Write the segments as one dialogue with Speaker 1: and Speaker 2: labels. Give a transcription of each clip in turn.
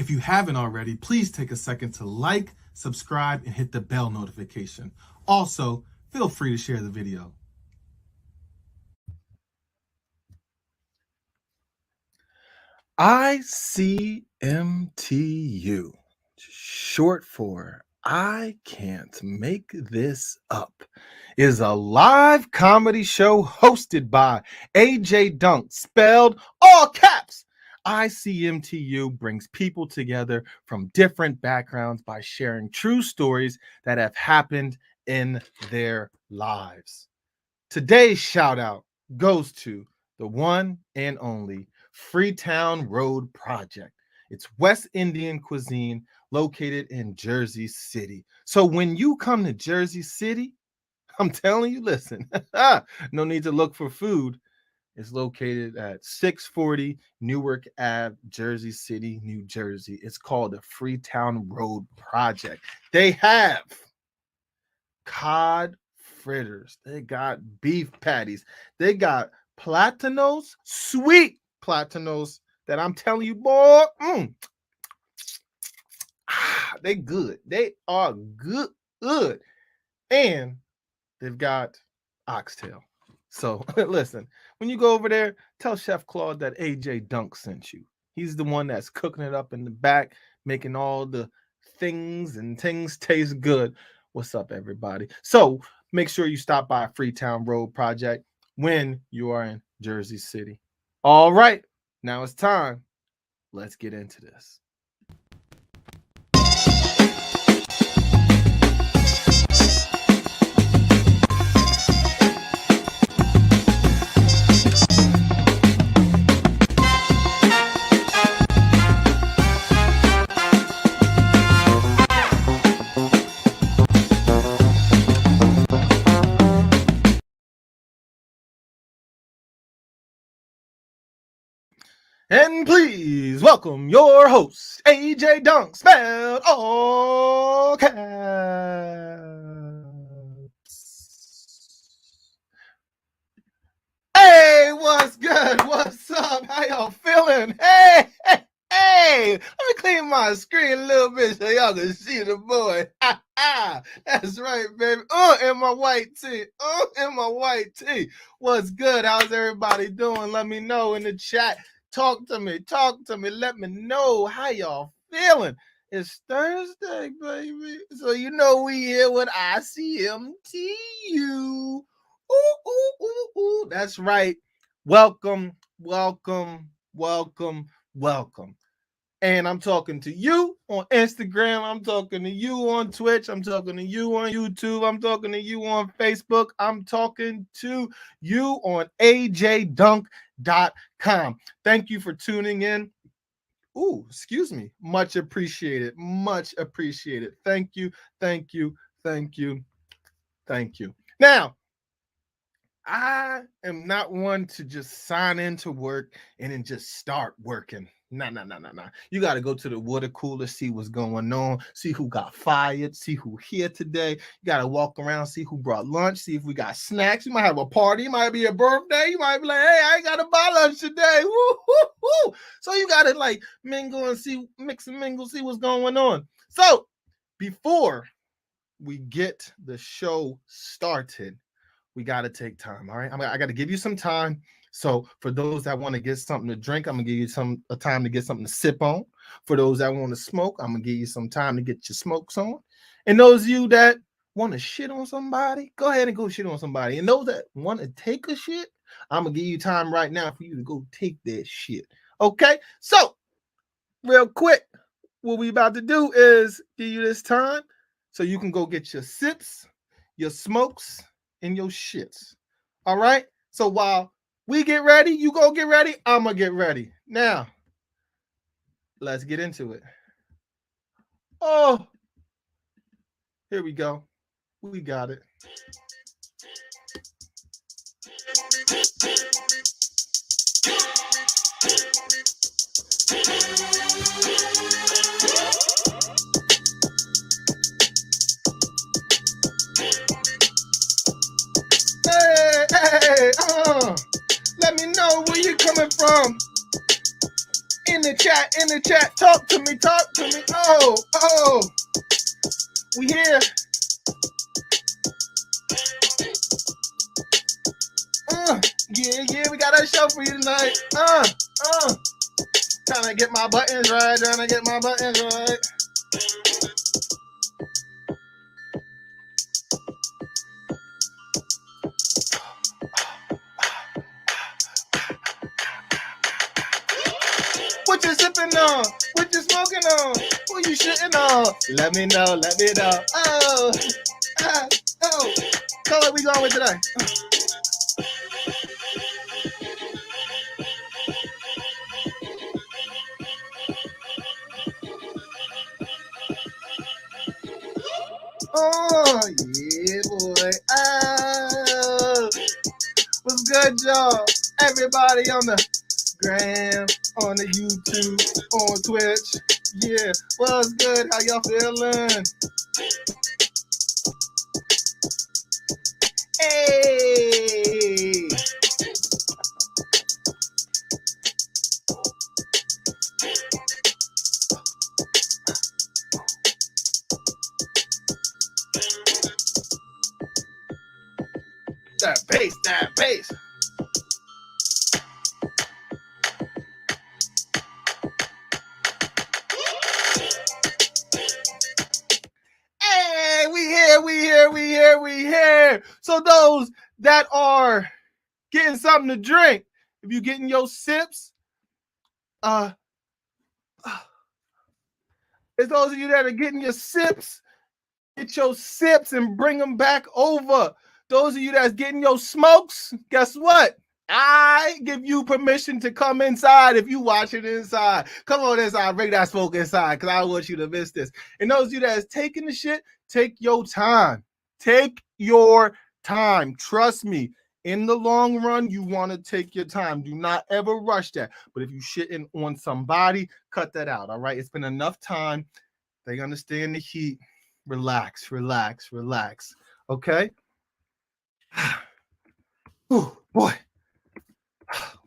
Speaker 1: If you haven't already, please take a second to like, subscribe, and hit the bell notification. Also, feel free to share the video.
Speaker 2: ICMTU, short for I Can't Make This Up, is a live comedy show hosted by AJ Dunk, spelled all caps. ICMTU brings people together from different backgrounds by sharing true stories that have happened in their lives. Today's shout out goes to the one and only Freetown Road Project. It's West Indian cuisine located in Jersey City. So when you come to Jersey City, I'm telling you, listen, no need to look for food. It's located at 640 Newark Ave, Jersey City, New Jersey. It's called the Freetown Road Project. They have cod fritters. They got beef patties. They got platanos, sweet platanos that I'm telling you, boy, they good. They are good. And they've got oxtail. So listen, when you go over there, tell Chef Claude that AJ Dunk sent you. He's the one that's cooking it up in the back, making all the things taste good. What's up, everybody? So make sure you stop by Freetown Road Project when you are in Jersey City. All right, now it's time. Let's get into this. And please welcome your host, AJ Dunk, spelled all caps. Hey, what's good? What's up? How y'all feeling? Hey, let me clean my screen a little bit so y'all can see the boy. That's right, baby. In my white tee. In my white tee. What's good? How's everybody doing? Let me know in the chat. Talk to me. Let me know how y'all feeling. It's Thursday, baby. So you know we here with ICMTU. Ooh. That's right. Welcome. And I'm talking to you on Instagram. I'm talking to you on Twitch. I'm talking to you on YouTube. I'm talking to you on Facebook. I'm talking to you on ajdunk.com. Thank you for tuning in. Ooh, excuse me. Much appreciated. Thank you. Now, I am not one to just sign into work and then just start working. Nah. You got to go to the water cooler, see what's going on, see who got fired, see who here today. You got to walk around, see who brought lunch, see if we got snacks. You might have a party. It might be a birthday. You might be like, hey, I ain't got to buy lunch today. Woo. So you got to like mingle and mix and mingle, see what's going on. So before we get the show started, we got to take time. All right. I got to give you some time. So for those that want to get something to drink, I'm going to give you a time to get something to sip on. For those that want to smoke, I'm going to give you some time to get your smokes on. And those of you that want to shit on somebody, go ahead and go shit on somebody. And those that want to take a shit, I'm going to give you time right now for you to go take that shit. Okay. So real quick, what we about to do is give you this time so you can go get your sips, your smokes, and your shits. All right. So while we get ready, you go get ready, I'm gonna get ready. Now, let's get into it. Oh, here we go. We got it. Hey, let me know where you're coming from in the the chat. Talk to me. Oh, we here. Yeah, we got a show for you tonight. Trying to get my buttons right. What you sipping on? What you smoking on? Who you shitting on? Let me know. Oh. So what we going with today? Oh, yeah, boy. Oh, what's good, y'all? Everybody on the gram, on the YouTube, on Twitch. Yeah, what's good? How y'all feeling? Hey! That bass. Hey, we here. So those that are getting something to drink, if you getting your sips, it's those of you that are getting your sips, get your sips and bring them back over. Those of you that's getting your smokes, guess what? I give you permission to come inside if you watch it inside. Come on inside, bring that smoke inside, because I don't want you to miss this. And those of you that's taking the shit, take your time. Take your time. Trust me. In the long run, you want to take your time. Do not ever rush that. But if you shitting on somebody, cut that out, all right? It's been enough time. They understand the heat. Relax. Okay? Oh, boy.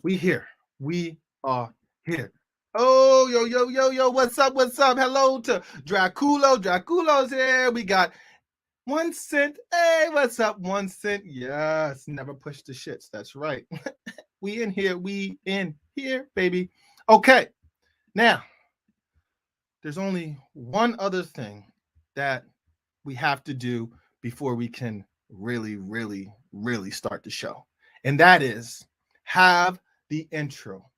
Speaker 2: We here. We are here. Oh, yo. What's up? Hello to Draculo. Draculo's here. We got 1 cent. Hey, what's up? 1 cent. Yes, never push the shits. That's right. We in here, baby. Okay. Now, there's only one other thing that we have to do before we can really start the show. And that is have the intro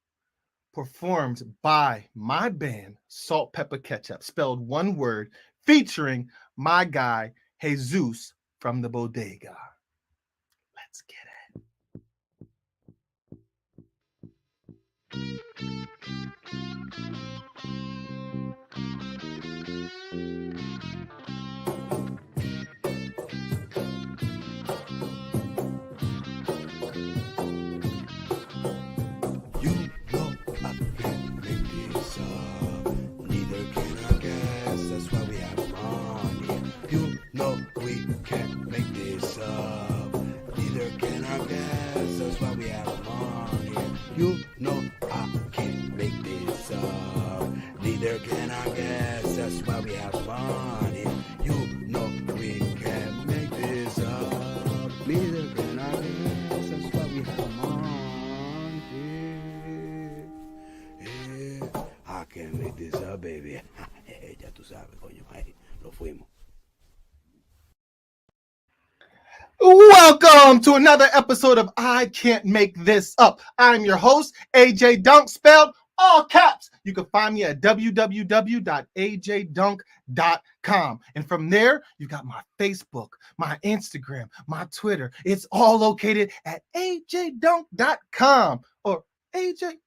Speaker 2: performed by my band, Salt Pepper Ketchup, spelled one word, featuring my guy, Jesus from the Bodega. Let's get it.
Speaker 3: You know I can't make this up. Neither can I guess. That's why we have fun here. You know we can't make this up. Neither can I guess. That's why we have fun here. Yeah. I can't make this up, baby. Ya tú sabes, coño. Ahí lo fuimos.
Speaker 2: Welcome to another episode of I Can't Make This Up. I'm your host, AJ Dunk, spelled all caps. You can find me at www.ajdunk.com. And from there, you got my Facebook, my Instagram, my Twitter. It's all located at ajdunk.com or rjdunk.com.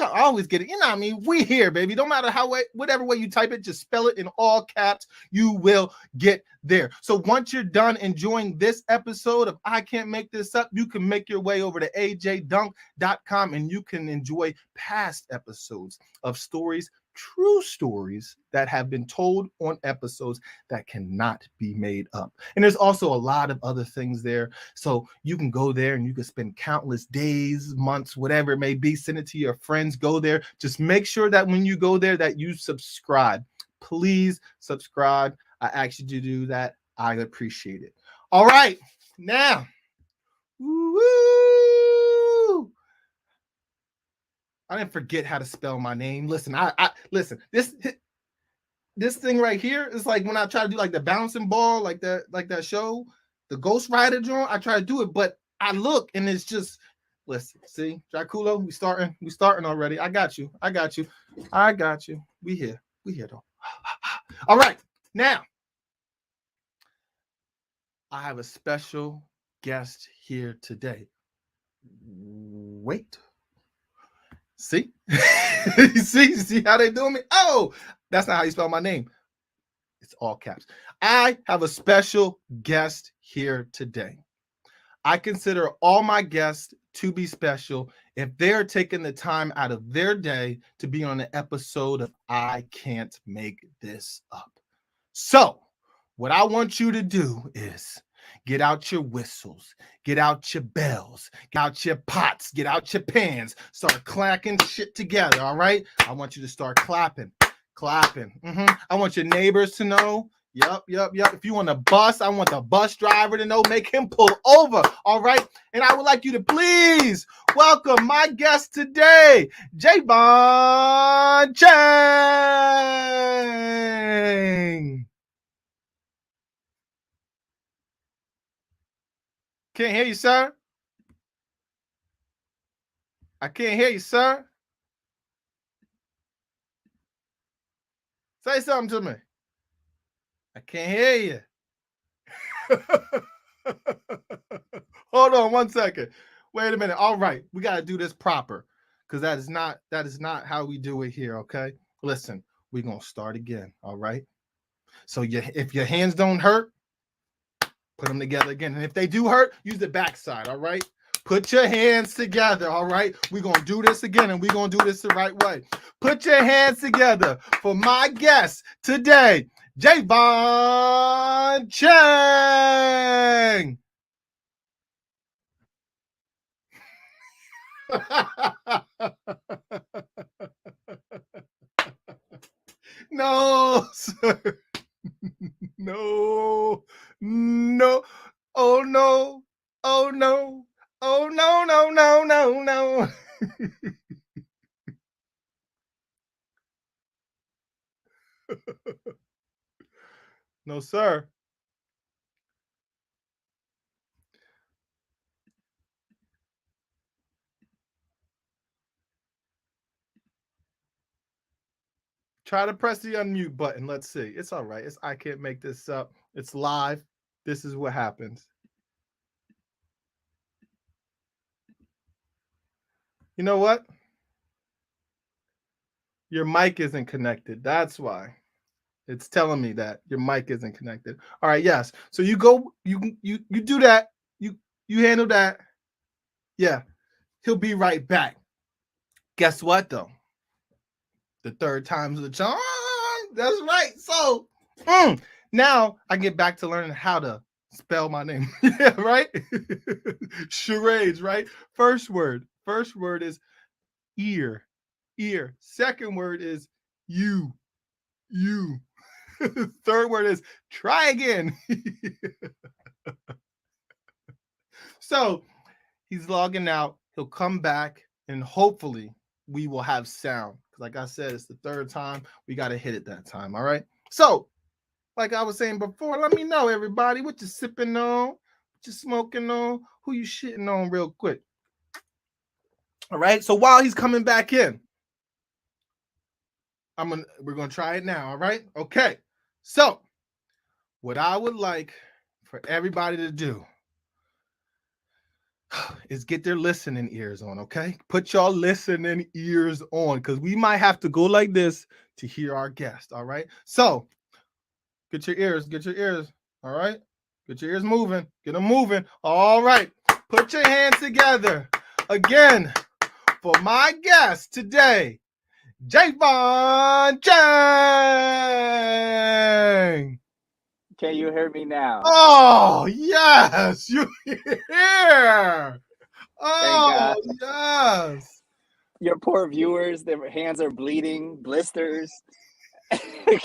Speaker 2: I always get it. You know what I mean? We here, baby. No matter whatever way you type it, just spell it in all caps. You will get there. So once you're done enjoying this episode of I Can't Make This Up, you can make your way over to ajdunk.com and you can enjoy past episodes of stories, true stories that have been told on episodes that cannot be made up. And there's also a lot of other things there. So you can go there and you can spend countless days, months, whatever it may be, send it to your friends, go there. Just make sure that when you go there that you subscribe. Please subscribe. I ask you to do that. I appreciate it. All right. Now, woo-woo, I didn't forget how to spell my name. Listen, I listen. This thing right here is like when I try to do like the bouncing ball, like that show, the Ghost Rider joint. I try to do it, but I look and it's just listen. See, Jaculo, we starting already. I got you. We here though. All right, now I have a special guest here today. Wait. See? see how they doing me? Oh, that's not how you spell my name. It's all caps. I have a special guest here today. I consider all my guests to be special if they're taking the time out of their day to be on an episode of I Can't Make This Up. So, what I want you to do is get out your whistles, get out your bells, get out your pots, get out your pans, start clacking shit together, all right? I want you to start clapping. I want your neighbors to know. Yup. If you want a bus, I want the bus driver to know, make him pull over, all right? And I would like you to please welcome my guest today, J Chang. Can't hear you, sir. I can't hear you, sir. Say something to me. I can't hear you. Hold on 1 second. Wait a minute. All right. We got to do this proper because that is not how we do it here, okay? Listen, we're going to start again, all right? So if your hands don't hurt, put them together again. And if they do hurt, use the backside, all right? Put your hands together, all right? We're going to do this again, and we're going to do this the right way. Put your hands together for my guest today, J Chang. No, sir. No. Oh, no. Oh, no. Oh, no. No, sir. Try to press the unmute button. Let's see. It's all right. I can't make this up. It's live. This is what happens. You know what? Your mic isn't connected. That's why. It's telling me that your mic isn't connected. All right, yes. So you go, you do that. You handle that. Yeah. He'll be right back. Guess what though? The third time's the charm. That's right. So now I get back to learning how to spell my name. Yeah, right? Charades, right? First word is ear. Second word is you. Third word is try again. So he's logging out. He'll come back and hopefully we will have sound. Like I said, it's the third time. We got to hit it that time. All right. So, like I was saying before, let me know, everybody, what you sipping on, what you smoking on, who you shitting on real quick. All right. So while he's coming back in, we're gonna try it now. All right. Okay. So, what I would like for everybody to do is get their listening ears on, okay? Put y'all listening ears on because we might have to go like this to hear our guest, all right? So, get your ears. All right. Get your ears moving. Get them moving. All right. Put your hands together. Again, for my guest today, J Chang.
Speaker 4: Can you hear me now?
Speaker 2: Oh, yes. You here. Oh, yes.
Speaker 4: Your poor viewers, their hands are bleeding, blisters,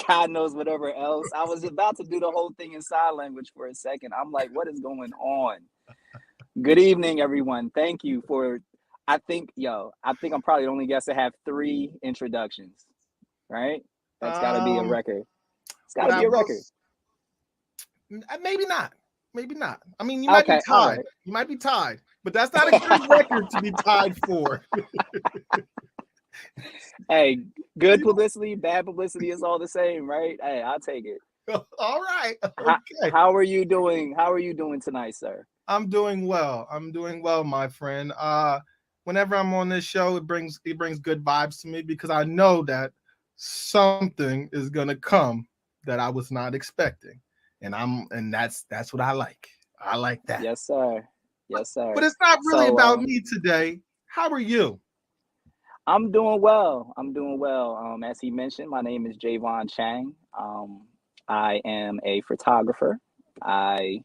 Speaker 4: God knows whatever else. I was about to do the whole thing in sign language for a second. I'm like, what is going on? Good evening, everyone. Thank you for, I think I'm probably the only guest to have 3 introductions, right? That's got to be a record. It's got to be a record.
Speaker 2: Maybe not. Maybe not. I mean, you might be tied.
Speaker 4: Right.
Speaker 2: You might be tied, but that's not a good record to be tied for.
Speaker 4: Hey, good publicity, bad publicity is all the same, right? Hey, I'll take it.
Speaker 2: All right. Okay.
Speaker 4: How are you doing? How are you doing tonight, sir?
Speaker 2: I'm doing well. I'm doing well, my friend. Whenever I'm on this show, it brings good vibes to me because I know that something is gonna come that I was not expecting. And that's what I like. I like that.
Speaker 4: Yes, sir. Yes, sir.
Speaker 2: But it's not really about me today. How are you?
Speaker 4: I'm doing well. As he mentioned, my name is J Chang. I am a photographer. I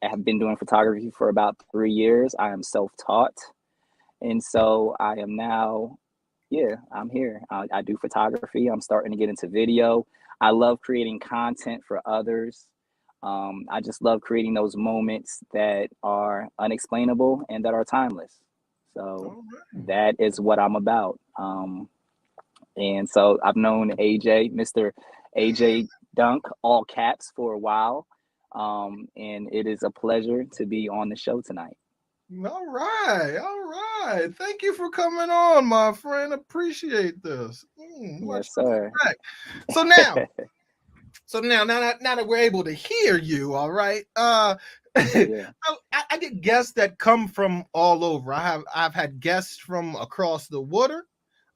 Speaker 4: have been doing photography for about 3 years. I am self-taught. And so I am now, I'm here. I do photography. I'm starting to get into video. I love creating content for others. I just love creating those moments that are unexplainable and that are timeless. So that is what I'm about. And so I've known AJ, Mr. AJ Dunk, all caps, for a while. And it is a pleasure to be on the show tonight.
Speaker 2: All right. Thank you for coming on, my friend. Appreciate this.
Speaker 4: Yes, sir.
Speaker 2: So now, now that we're able to hear you, all right. I get guests that come from all over. I've had guests from across the water.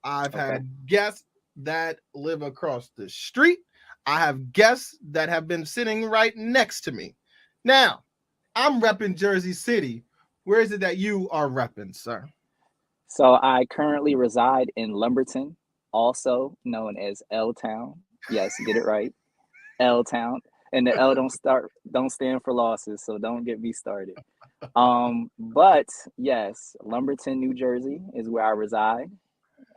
Speaker 2: I've had guests that live across the street. I have guests that have been sitting right next to me. Now, I'm repping Jersey City. Where is it that you are repping, sir?
Speaker 4: So I currently reside in Lumberton, also known as L-Town. Yes, get it right. L-Town. And the L don't stand for losses, so don't get me started. But yes, Lumberton, New Jersey is where I reside.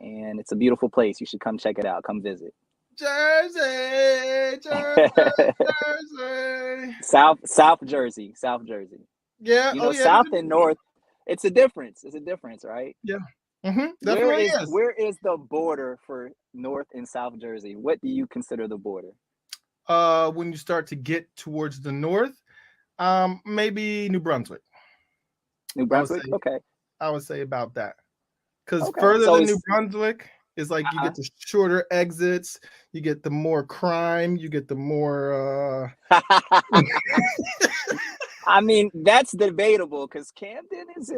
Speaker 4: And it's a beautiful place. You should come check it out. Come visit.
Speaker 2: Jersey.
Speaker 4: South Jersey.
Speaker 2: Yeah.
Speaker 4: South and North. It's a difference, right?
Speaker 2: Yeah.
Speaker 4: Where is the border for North and South Jersey? What do you consider the border?
Speaker 2: When you start to get towards the north, maybe New Brunswick.
Speaker 4: New Brunswick?
Speaker 2: I would say about that. Because further than New Brunswick is like you get the shorter exits, you get the more crime, you get the more
Speaker 4: I mean, that's debatable because Camden is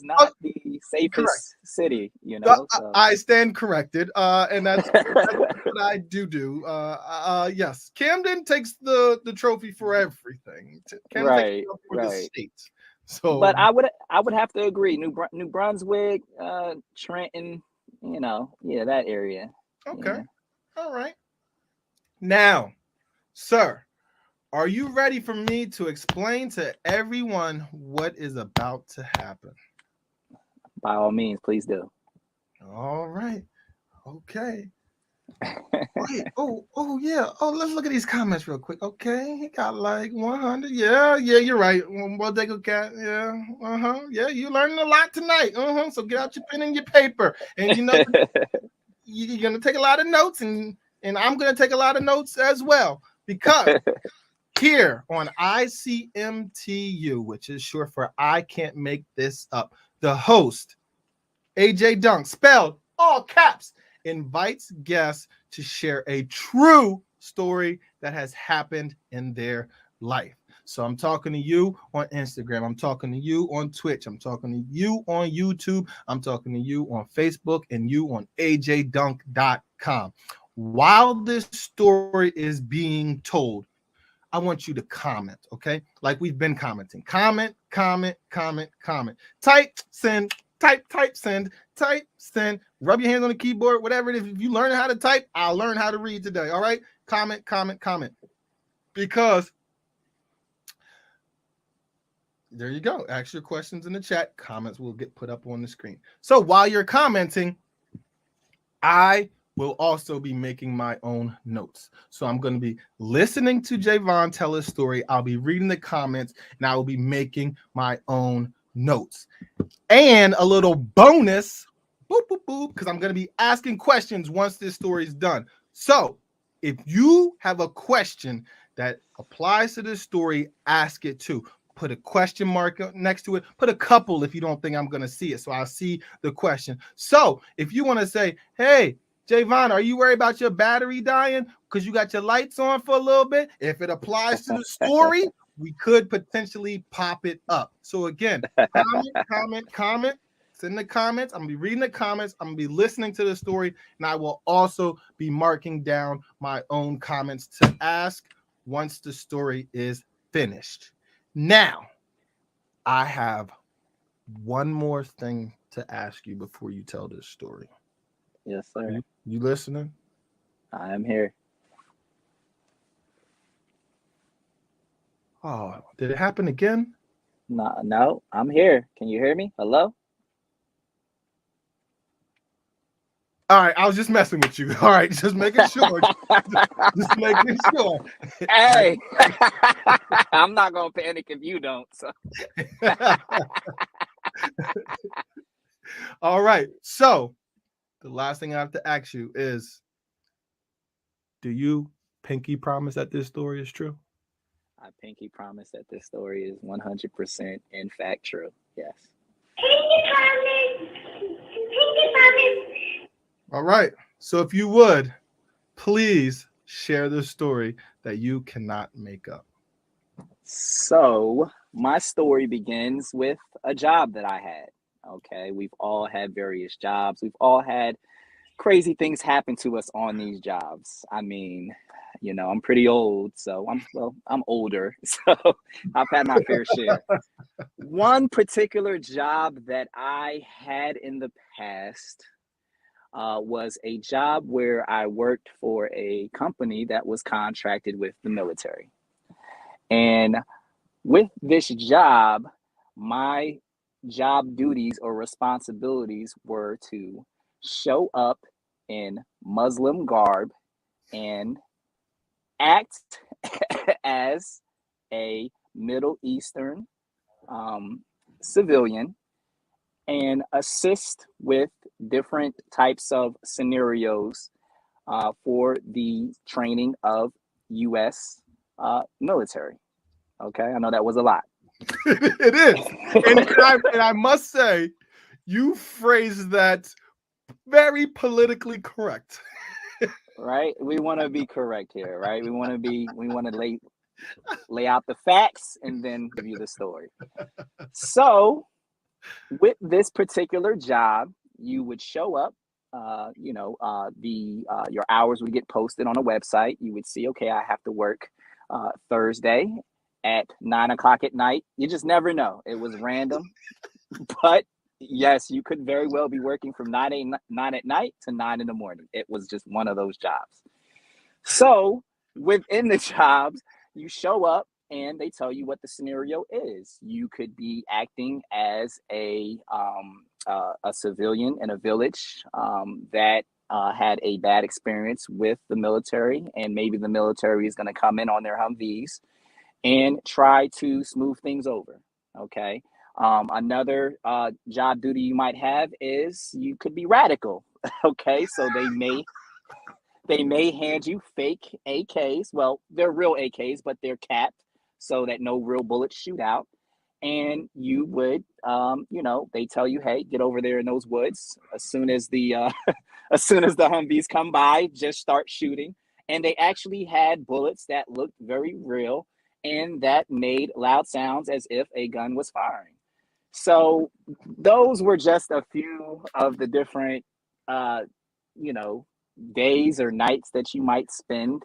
Speaker 4: not the safest city, So.
Speaker 2: I stand corrected, and that's what I do. Yes, Camden takes the trophy for everything. Camden takes the for the state. So,
Speaker 4: but I would have to agree. New Brunswick, Trenton, that area.
Speaker 2: Okay, all right. Now, sir, are you ready for me to explain to everyone what is about to happen?
Speaker 4: By all means, please do.
Speaker 2: All right. Okay. Wait. Oh, yeah. Oh, let's look at these comments real quick. Okay. He got like 100. Yeah, you're right. Well, they go cat. Yeah. Yeah, you learning a lot tonight. So get out your pen and your paper. And you're gonna take a lot of notes, and I'm gonna take a lot of notes as well. Because here on ICMTU, which is short for I Can't Make This Up, the host, AJ Dunk, spelled all caps, invites guests to share a true story that has happened in their life. So I'm talking to you on Instagram. I'm talking to you on Twitch. I'm talking to you on YouTube. I'm talking to you on Facebook and you on ajdunk.com. While this story is being told, I want you to comment, okay? Like we've been commenting. Comment, comment, comment, comment. Type, send, type, send, type, send. Rub your hands on the keyboard, whatever it is. If you learn how to type, I'll learn how to read today, all right? Comment, comment, comment. Because there you go. Ask your questions in the chat. Comments will get put up on the screen. So while you're commenting, I will also be making my own notes. So I'm going to be listening to Javon tell his story. I'll be reading the comments, and I will be making my own notes. And a little bonus, boop, boop, boop, because I'm going to be asking questions once this story is done. So if you have a question that applies to this story, ask it too. Put a question mark next to it. Put a couple if you don't think I'm going to see it. So I'll see the question. So if you want to say, hey, Javon, are you worried about your battery dying because you got your lights on for a little bit? If it applies to the story, we could potentially pop it up. So again, comment. Send the comments. I'm going to be reading the comments. I'm going to be listening to the story. And I will also be marking down my own comments to ask once the story is finished. Now, I have one more thing to ask you before you tell this story.
Speaker 4: Yes, sir.
Speaker 2: You listening?
Speaker 4: I am here.
Speaker 2: Oh, did it happen again?
Speaker 4: No, I'm here. Can you hear me? Hello?
Speaker 2: All right, I was just messing with you. All right, just making sure. just making sure.
Speaker 4: Hey, I'm not going to panic if you don't. So.
Speaker 2: All right, so the last thing I have to ask you is, do you pinky promise that this story is true?
Speaker 4: I pinky promise that this story is 100% in fact true. Yes.
Speaker 5: Pinky promise.
Speaker 2: All right, so if you would, please share the story that you cannot make up.
Speaker 4: So my story begins with a job that I had. Okay, we've all had various jobs. We've all had crazy things happen to us on these jobs. I mean, you know, I'm pretty old, so I'm older, so I've had my fair share. One particular job that I had in the past was a job where I worked for a company that was contracted with the military. And with this job, my job duties or responsibilities were to show up in Muslim garb and act as a Middle Eastern civilian and assist with different types of scenarios for the training of U.S. Military. Okay, I know that was a lot.
Speaker 2: It is. And I must say, you phrased that very politically correct.
Speaker 4: Right? We want to be correct here, right? We want to lay out the facts and then give you the story. So with this particular job, you would show up, your hours would get posted on a website. You would see, okay, I have to work Thursday at 9 o'clock at night. You just never know. It was random, but yes, you could very well be working from 9 at night to 9 in the morning. It was just one of those jobs. So within the jobs, you show up and they tell you what the scenario is. You could be acting as a civilian in a village that had a bad experience with the military, and maybe the military is going to come in on their Humvees and try to smooth things over. Okay. Another job duty you might have is you could be radical. Okay, so they may hand you fake AKs. Well, they're real AKs, but they're capped so that no real bullets shoot out. And you would, they tell you, hey, get over there in those woods. As soon as the Humvees come by, just start shooting. And they actually had bullets that looked very real and that made loud sounds as if a gun was firing. So those were just a few of the different, days or nights that you might spend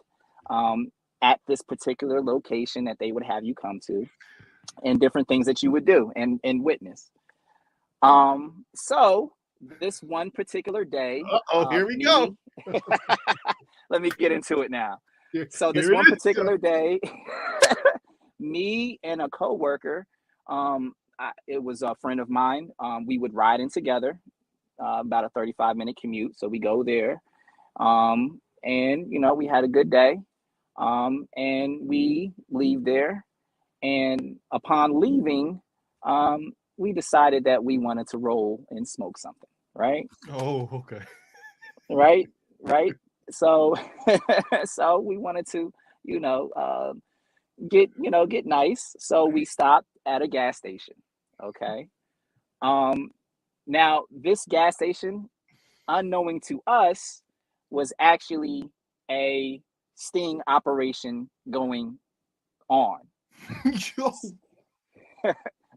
Speaker 4: at this particular location that they would have you come to, and different things that you would do and witness. So this one particular day,
Speaker 2: Oh, here we go.
Speaker 4: let me get into it now. So this
Speaker 2: Here it
Speaker 4: one
Speaker 2: is,
Speaker 4: particular day, me and a coworker, it was a friend of mine. We would ride in together, about a 35-minute commute. So we go there, and we had a good day, and we leave there. And upon leaving, we decided that we wanted to roll and smoke something, right?
Speaker 2: Oh, okay.
Speaker 4: Right. So, so we wanted to, get nice. So we stopped at a gas station. Okay. Now this gas station, unknowing to us, was actually a sting operation going on.
Speaker 2: Yo.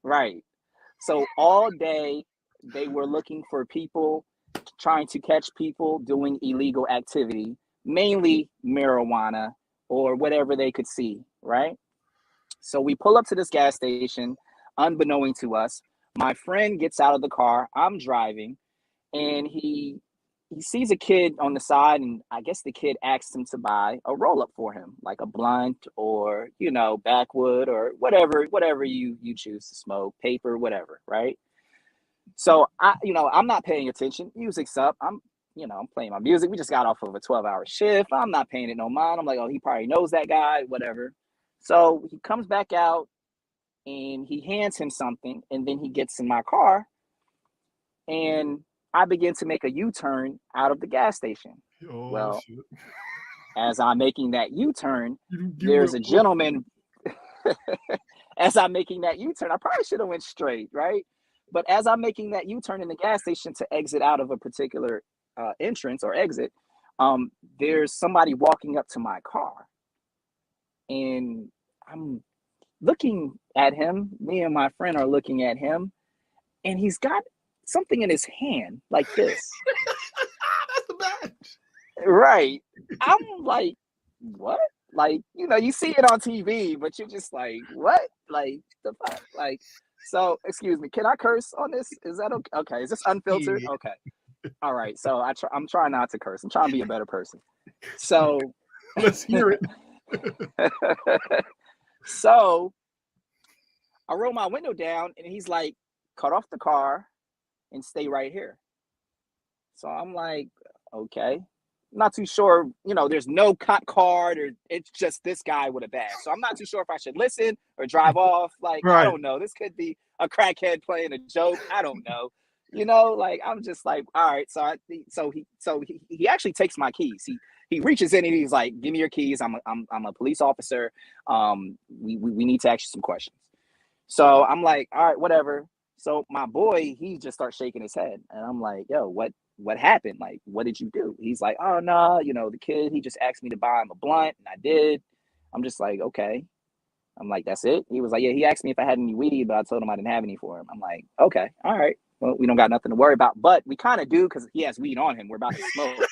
Speaker 4: Right. So all day they were looking for people, trying to catch people doing illegal activity, mainly marijuana or whatever they could see, right? So we pull up to this gas station, unbeknown to us. My friend gets out of the car, I'm driving, and he sees a kid on the side, and I guess the kid asks him to buy a roll up for him, like a blunt or backwood or whatever you choose to smoke, paper, whatever, right? So I'm not paying attention. Music's up. I'm playing my music. We just got off of a 12-hour shift. I'm not paying it no mind. I'm like, oh, he probably knows that guy, whatever. So he comes back out and he hands him something, and then he gets in my car, and I begin to make a U-turn out of the gas station.
Speaker 2: Oh,
Speaker 4: Well,
Speaker 2: shit.
Speaker 4: as I'm making that U-turn,
Speaker 2: You
Speaker 4: there's a
Speaker 2: went-
Speaker 4: gentleman. As I'm making that U-turn, I probably should have went straight, right? But as I'm making that U-turn in the gas station to exit out of a particular entrance or exit, there's somebody walking up to my car, and I'm looking at him. Me and my friend are looking at him, and he's got something in his hand like this.
Speaker 2: That's the badge.
Speaker 4: Right. I'm like, what? Like, you see it on TV, but you're just like, what? Like, the fuck? Like, so, excuse me, can I curse on this? Is that okay? Okay, is this unfiltered?
Speaker 2: Yeah.
Speaker 4: Okay. All right. So I'm trying not to curse. I'm trying to be a better person. So
Speaker 2: Let's hear it.
Speaker 4: so I roll my window down, and he's like, cut off the car and stay right here. So I'm like, okay. Not too sure, there's no cop card, or it's just this guy with a badge. So I'm not too sure if I should listen or drive off. Like,
Speaker 2: Right.
Speaker 4: I don't know. This could be a crackhead playing a joke. I don't know. Like, I'm just like, all right. So he actually takes my keys. He reaches in and he's like, give me your keys. I'm a police officer. We need to ask you some questions. So I'm like, all right, whatever. So my boy, he just starts shaking his head, and I'm like, yo, what happened? Like, what did you do? He's like, oh no, the kid, he just asked me to buy him a blunt, and I did. I'm just like, okay. I'm like, that's it? He was like, yeah, he asked me if I had any weed, but I told him I didn't have any for him. I'm like, okay, all right. Well, we don't got nothing to worry about, but we kind of do, because he has weed on him. We're about to smoke.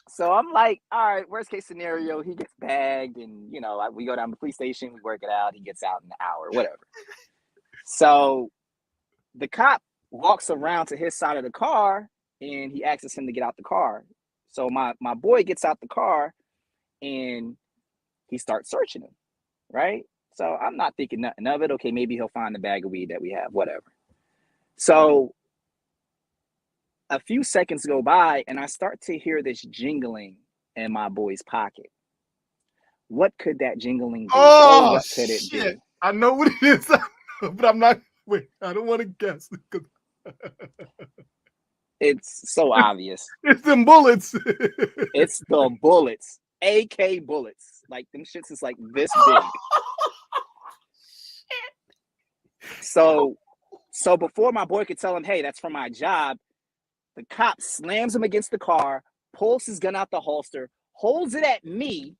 Speaker 4: So I'm like, all right, worst case scenario, he gets bagged, and we go down to the police station, we work it out, he gets out in an hour, whatever. So the cop walks around to his side of the car, and he asks him to get out the car. So my boy gets out the car, and he starts searching him, right? So I'm not thinking nothing of it. Okay, maybe he'll find the bag of weed that we have, whatever. So a few seconds go by, and I start to hear this jingling in my boy's pocket. What could that jingling be?
Speaker 2: Oh,
Speaker 4: What could it
Speaker 2: shit.
Speaker 4: be?
Speaker 2: I know what it is, but I'm not. Wait, I don't want to guess.
Speaker 4: It's so obvious.
Speaker 2: It's them bullets.
Speaker 4: It's the bullets, AK bullets. Like, them shits is like this big. So before my boy could tell him, hey, that's for my job, the cop slams him against the car, pulls his gun out the holster, holds it at me,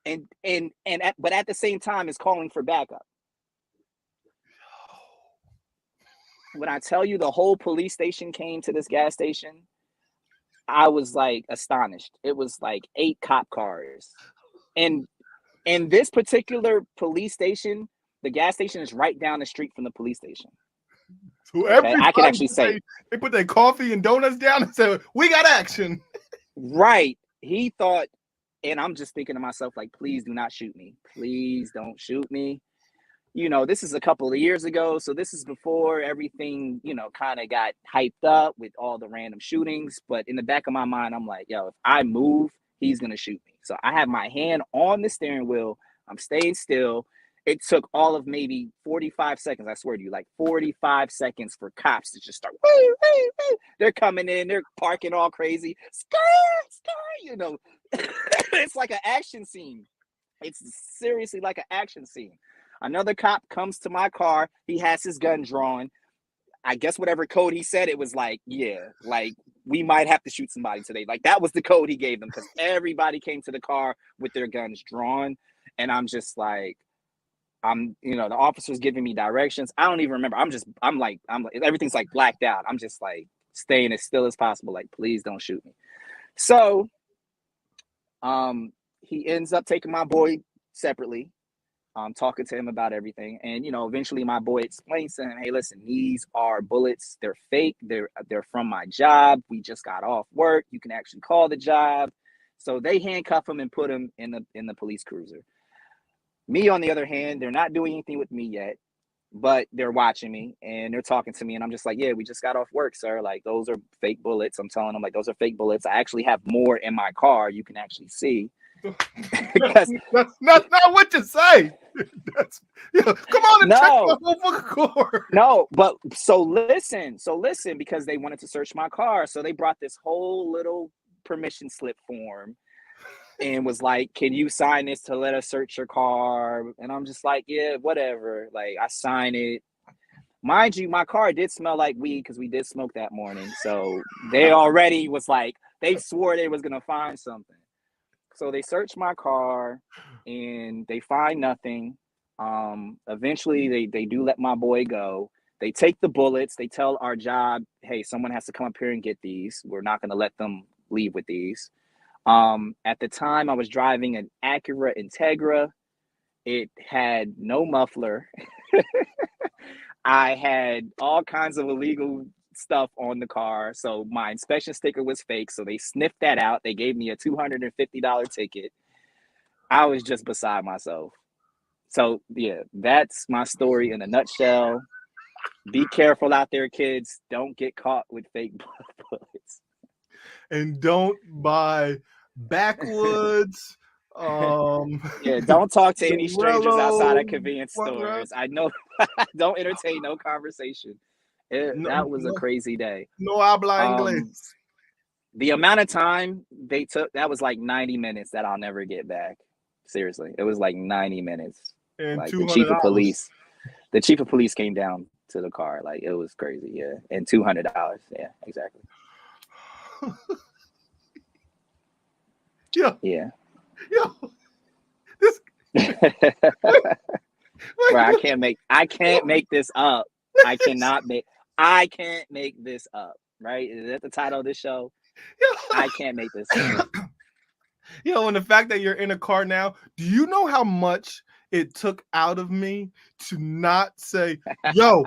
Speaker 4: but at the same time is calling for backup. When I tell you the whole police station came to this gas station, I was like astonished. It was like 8 cop cars. And this particular police station, the gas station is right down the street from the police station.
Speaker 2: So
Speaker 4: Okay, I can actually say
Speaker 2: they put their coffee and donuts down and said, "We got action."
Speaker 4: right. He thought, and I'm just thinking to myself, like, please do not shoot me. Please don't shoot me. You know, this is a couple of years ago, so this is before everything, you know, kind of got hyped up with all the random shootings. But in the back of my mind, I'm like, yo, if I move, he's gonna shoot me. So I have my hand on the steering wheel. I'm staying still. It took all of maybe 45 seconds. I swear to you, like 45 seconds for cops to just start. Woo, woo, woo. They're coming in. They're parking all crazy. You know, it's like an action scene. It's seriously like an action scene. Another cop comes to my car. He has his gun drawn. I guess whatever code he said, it was like, yeah, like we might have to shoot somebody today. Like that was the code he gave them because everybody came to the car with their guns drawn. And I'm just like, you know, the officer's giving me directions. I don't even remember. I'm like, everything's like blacked out. I'm just like staying as still as possible. Like, please don't shoot me. So, he ends up taking my boy separately, talking to him about everything. And, you know, eventually my boy explains to him, hey, listen, these are bullets. They're fake. They're from my job. We just got off work. You can actually call the job. So they handcuff him and put him in the police cruiser. Me, on the other hand, they're not doing anything with me yet, but they're watching me and they're talking to me. And I'm just like, yeah, we just got off work, sir. Like, those are fake bullets. I'm telling them, like, those are fake bullets. I actually have more in my car. You can actually see.
Speaker 2: That's not what you say. Come on and check the whole fucking car.
Speaker 4: No, but so listen, because they wanted to search my car. So they brought this whole little permission slip form and was like, can you sign this to let us search your car? And I'm just like, yeah, whatever. Like, I sign it. Mind you, my car did smell like weed because we did smoke that morning. So they already was like, they swore they was going to find something. So they search my car and they find nothing. Eventually they do let my boy go. They take the bullets. They tell our job, hey, someone has to come up here and get these. We're not going to let them leave with these. At the time I was driving an Acura Integra. It had no muffler. I had all kinds of illegal stuff on the car. So my inspection sticker was fake. So they sniffed that out. They gave me a $250 ticket. I was just beside myself. So yeah, that's my story in a nutshell. Be careful out there, kids. Don't get caught with fake bullets.
Speaker 2: And don't buy backwoods.
Speaker 4: Yeah, don't talk to any strangers outside of convenience stores. I know. Don't entertain no conversation. That was a crazy day.
Speaker 2: No habla inglés.
Speaker 4: The amount of time they took, that was like 90 minutes that I'll never get back. Seriously, it was like 90 minutes.
Speaker 2: And
Speaker 4: like
Speaker 2: $200.
Speaker 4: The chief of police came down to the car. Like, it was crazy. Yeah, and $200. Yeah, exactly. Yeah.
Speaker 2: This.
Speaker 4: Bro, I can't make this up. I can't make this up. Right? Is that the title of this show? I can't make this up.
Speaker 2: And the fact that you're in a car now, do you know how much it took out of me to not say, yo,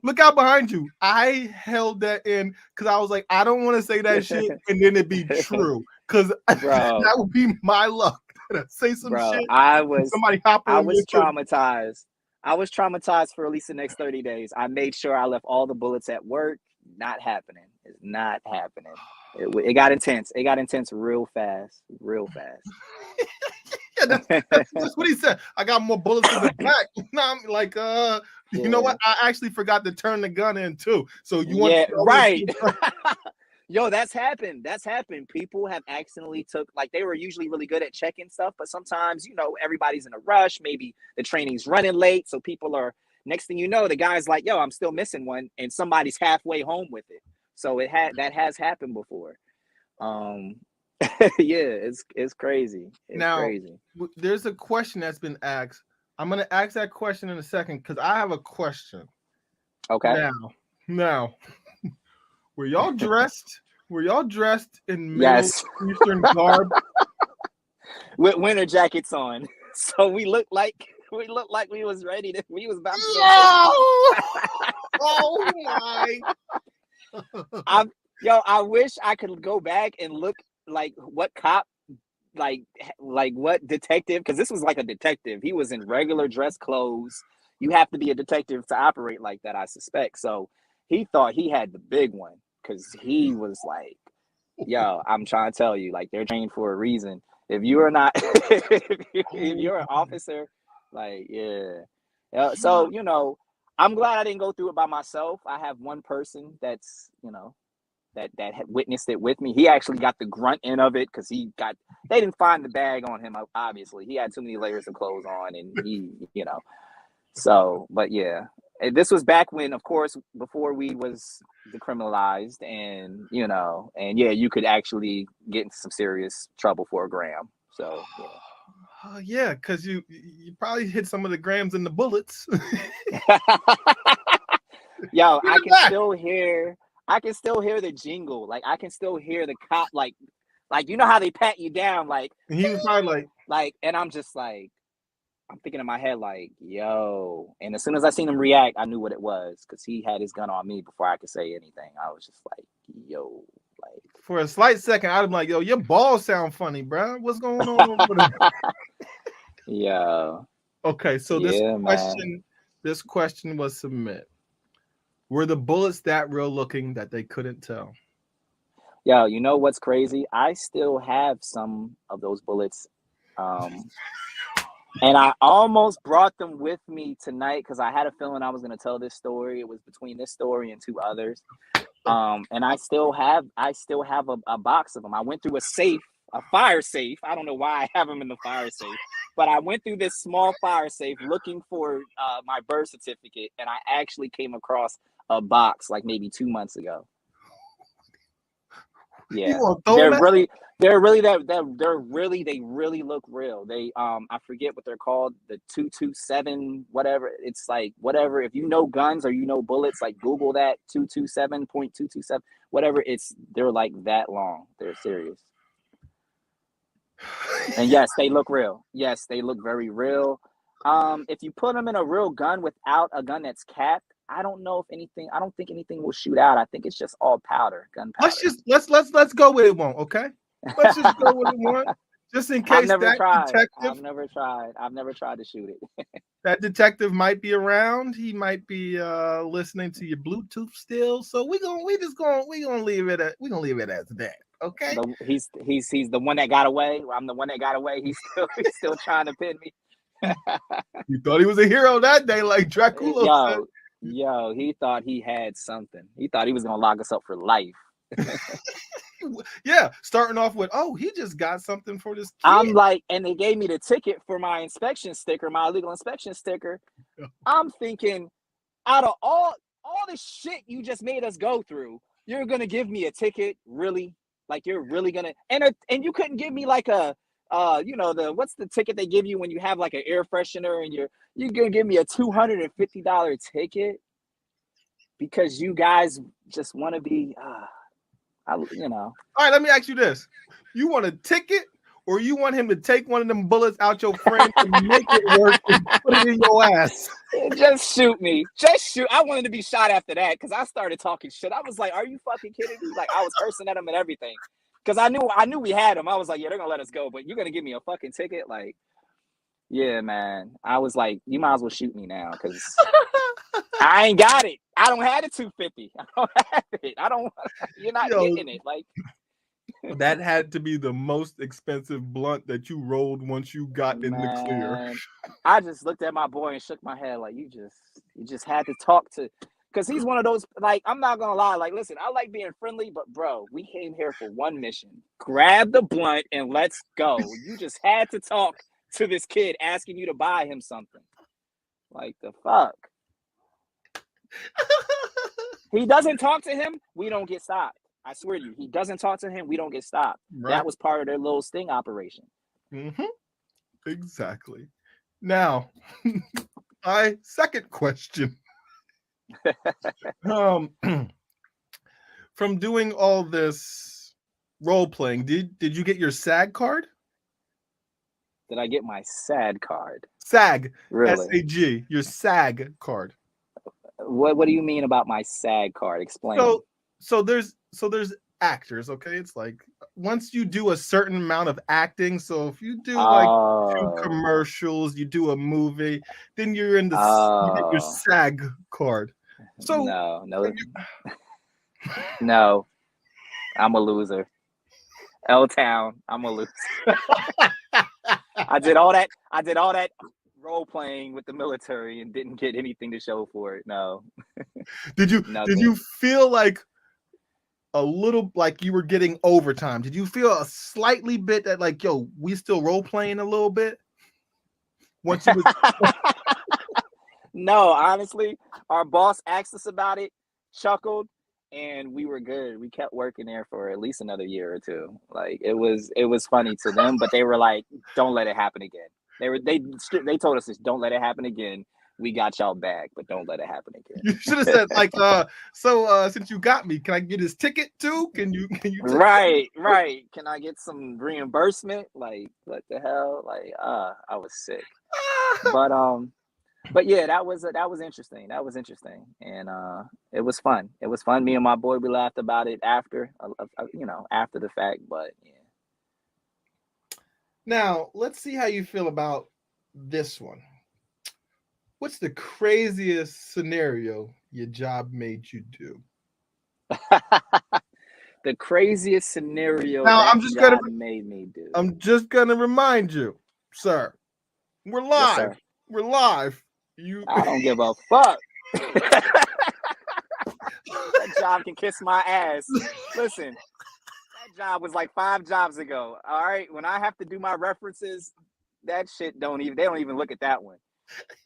Speaker 2: look out behind you? I held that in because I was like, I don't want to say that shit and then it be true. Because that would be my luck. Say some shit. Somebody hop on.
Speaker 4: I was traumatized. I was traumatized for at least the next 30 days. I made sure I left all the bullets at work. Not happening. It's not happening. It got intense. It got intense real fast.
Speaker 2: That's what he said. I got more bullets in the back. I'm like, you know what? I actually forgot to turn the gun in too. So you want
Speaker 4: right. Yo, that's happened. People have accidentally like, they were usually really good at checking stuff, but sometimes, you know, everybody's in a rush. Maybe the training's running late. So people are, next thing you know, the guy's like, yo, I'm still missing one. And somebody's halfway home with it. So that has happened before. Yeah, it's crazy. Crazy.
Speaker 2: There's a question that's been asked. I'm going to ask that question in a second because I have a question.
Speaker 4: Okay.
Speaker 2: Now, were y'all dressed Were y'all dressed in Middle
Speaker 4: Yes.
Speaker 2: Eastern garb?
Speaker 4: With winter jackets on. So we looked like we was ready to we was about to go.
Speaker 2: Oh my.
Speaker 4: I wish I could go back and look like what cop, like what detective, because this was like a detective. He was in regular dress clothes. You have to be a detective to operate like that, I suspect. So he thought he had the big one because he was like, yo, I'm trying to tell you, like, they're trained for a reason. If you are not, if you're an officer, like, yeah. So, I'm glad I didn't go through it by myself. I have one person that's, that had witnessed it with me. He actually got the grunt end of it because they didn't find the bag on him, obviously. He had too many layers of clothes on, and so, but yeah. And this was back when, of course, before we was decriminalized, and yeah, you could actually get into some serious trouble for a gram. So yeah.
Speaker 2: Yeah, because you probably hit some of the grams in the bullets.
Speaker 4: Yo, I can still hear the jingle. Like, I can still hear the cop, like you know how they pat you down, like,
Speaker 2: And he was probably
Speaker 4: like, and I'm just like, I'm thinking in my head, like, yo. And as soon as I seen him react, I knew what it was because he had his gun on me before I could say anything. I was just like, yo, like.
Speaker 2: For a slight second, I'd be like, yo, your balls sound funny, bro. What's going on over there?
Speaker 4: Yeah.
Speaker 2: Okay, so this question was submitted. Were the bullets that real looking that they couldn't tell?
Speaker 4: Yo, you know what's crazy? I still have some of those bullets. And I almost brought them with me tonight because I had a feeling I was going to tell this story. It was between this story and two others. And I still have a box of them. I went through a fire safe. I don't know why I have them in the fire safe, but I went through this small fire safe looking for my birth certificate, and I actually came across a box like maybe 2 months ago. Yeah, they really look real. They I forget what they're called, the 227 whatever. It's like whatever. If you know guns or you know bullets, like Google that 227.227 whatever. They're like that long. They're serious. And yes, they look real. Yes, they look very real. If you put them in a real gun without a gun that's capped, I don't think anything will shoot out. I think it's just all powder, gunpowder.
Speaker 2: Let's go with it won't, okay? Let's just go with it won't. Just in case
Speaker 4: I've never tried to shoot it.
Speaker 2: That detective might be around. He might be listening to your Bluetooth still. So we're gonna leave it as that. Okay.
Speaker 4: He's the one that got away. I'm the one that got away. He's still trying to pin me.
Speaker 2: You thought he was a hero that day, like Dracula said.
Speaker 4: Yo, he thought he had something. He thought he was gonna lock us up for life.
Speaker 2: Yeah, starting off with, oh, he just got something for this kid.
Speaker 4: I'm like, and they gave me the ticket for my inspection sticker, my illegal inspection sticker. I'm thinking, out of all the shit you just made us go through, you're gonna give me a ticket? Really? Like, you're really gonna? And you couldn't give me like a what's the ticket they give you when you have like an air freshener, and you're gonna give me a $250 ticket because you guys just want to be
Speaker 2: All right, let me ask you this. You want a ticket, or you want him to take one of them bullets out your friend and make it work and put it in your ass?
Speaker 4: Just shoot me. Just shoot. I wanted to be shot after that because I started talking shit. I was like, are you fucking kidding me? Like, I was cursing at him and everything. Because I knew we had him. I was like, yeah, they're gonna let us go, but you're gonna give me a fucking ticket? Like, yeah, man. I was like, you might as well shoot me now because I ain't got it. I don't have the 250. I don't have it. You're not getting it. Like,
Speaker 2: that had to be the most expensive blunt that you rolled once you got in the clear.
Speaker 4: I just looked at my boy and shook my head like, you just had to talk to. Because he's one of those, like, I'm not going to lie. Like, listen, I like being friendly, but, bro, we came here for one mission. Grab the blunt and let's go. You just had to talk to this kid asking you to buy him something. Like, the fuck? He doesn't talk to him, we don't get stopped. I swear to you, he doesn't talk to him, we don't get stopped. Right. That was part of their little sting operation.
Speaker 2: Mm-hmm. Exactly. Now, my second question. from doing all this role playing, did you get your SAG card?
Speaker 4: Did I get my SAD card?
Speaker 2: SAG,
Speaker 4: Really?
Speaker 2: SAG, your SAG card.
Speaker 4: What do you mean about my SAG card? Explain.
Speaker 2: So there's actors, okay? It's like once you do a certain amount of acting, so if you do like 2
Speaker 4: Oh.
Speaker 2: commercials, you do a movie, then you're in the you get your
Speaker 4: Oh.
Speaker 2: SAG card. So
Speaker 4: No, I'm a loser. L-Town, I'm a loser. I did all that role playing with the military and didn't get anything to show for it. No.
Speaker 2: Did you
Speaker 4: Nothing.
Speaker 2: feel like a little like you were getting overtime? Did you feel a slightly bit that like, yo, we still role playing a little bit? Once you was
Speaker 4: No, honestly, our boss asked us about it, chuckled, and we were good. We kept working there for at least another year or two. Like it was funny to them, but they were like, "Don't let it happen again." They told us this, "Don't let it happen again. We got y'all back, but don't let it happen again."
Speaker 2: you should have said like, so since you got me, can I get his ticket too? Can you take
Speaker 4: Right. Can I get some reimbursement? Like, what the hell? Like, I was sick. But yeah, that was interesting. That was interesting, and it was fun. It was fun. Me and my boy, we laughed about it after, after the fact. But yeah.
Speaker 2: Now, let's see how you feel about this one. What's the craziest scenario your job made you do?
Speaker 4: The craziest scenario
Speaker 2: Now,
Speaker 4: that
Speaker 2: I'm just
Speaker 4: job made me do.
Speaker 2: I'm just gonna remind you, sir. We're live.
Speaker 4: Yes, sir.
Speaker 2: We're live.
Speaker 4: I don't give a fuck. That job can kiss my ass. Listen, that job was like 5 jobs ago. All right, when I have to do my references, that shit they don't even look at that one.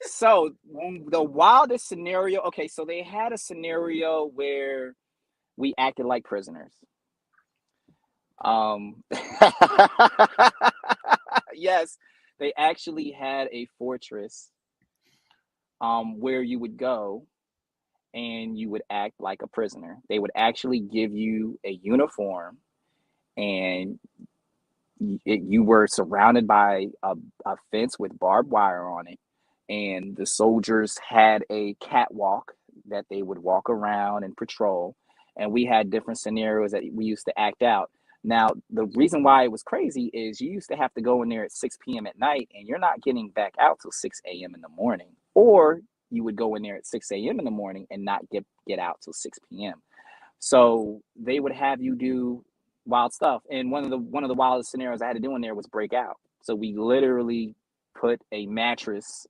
Speaker 4: So the wildest scenario. Okay, so they had a scenario where we acted like prisoners. Yes, they actually had a fortress where you would go and you would act like a prisoner. They would actually give you a uniform, and you were surrounded by a fence with barbed wire on it, and the soldiers had a catwalk that they would walk around and patrol, and we had different scenarios that we used to act out. Now, the reason why it was crazy is you used to have to go in there at 6 p.m. at night, and you're not getting back out till 6 a.m. in the morning. Or you would go in there at 6 a.m. in the morning and not get out till 6 p.m. So they would have you do wild stuff. And one of the wildest scenarios I had to do in there was break out. So we literally put a mattress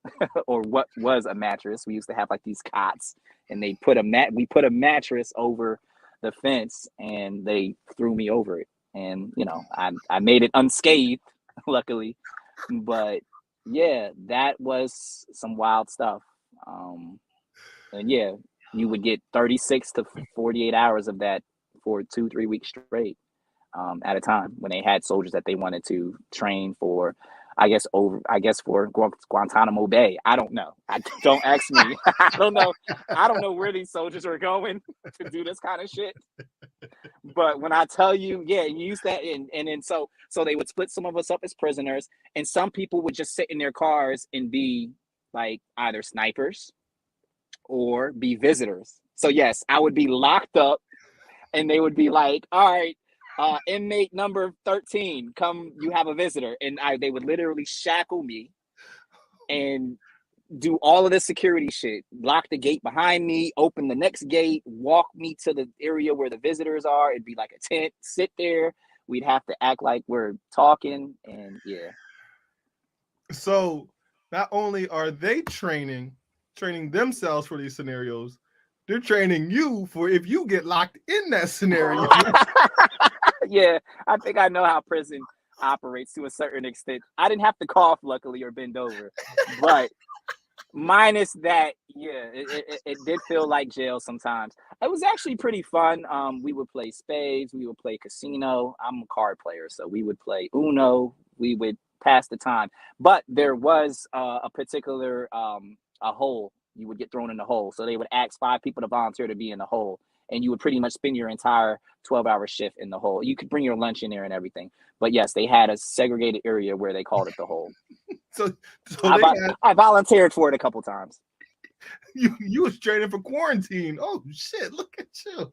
Speaker 4: or what was a mattress. We used to have like these cots, and we put a mattress over the fence, and they threw me over it. And I made it unscathed, luckily. But yeah, that was some wild stuff. And yeah, you would get 36 to 48 hours of that for 2-3 weeks straight at a time, when they had soldiers that they wanted to train for, I guess for Guantanamo Bay. I don't know. Don't ask me. I don't know where these soldiers are going to do this kind of shit. But when I tell you, yeah, you use that, and then so they would split some of us up as prisoners, and some people would just sit in their cars and be like either snipers or be visitors. So yes, I would be locked up, and they would be like, "All right, inmate number 13, come, you have a visitor," and they would literally shackle me and do all of this security shit, lock the gate behind me, open the next gate, walk me to the area where the visitors are. It'd be like a tent, sit there. We'd have to act like we're talking, and yeah.
Speaker 2: So not only are they training themselves for these scenarios, they're training you for if you get locked in that scenario.
Speaker 4: Yeah, I think I know how prison operates to a certain extent. I didn't have to cough, luckily, or bend over, but minus that, yeah, it did feel like jail sometimes. It was actually pretty fun. We would play spades, we would play casino. I'm a card player, so we would play Uno. We would pass the time, but there was a particular a hole. You would get thrown in the hole, so they would ask 5 people to volunteer to be in the hole, and you would pretty much spend your entire 12-hour shift in the hole. You could bring your lunch in there and everything. But yes, they had a segregated area where they called it the hole.
Speaker 2: So
Speaker 4: I volunteered for it a couple times.
Speaker 2: You was training for quarantine. Oh shit, look at you.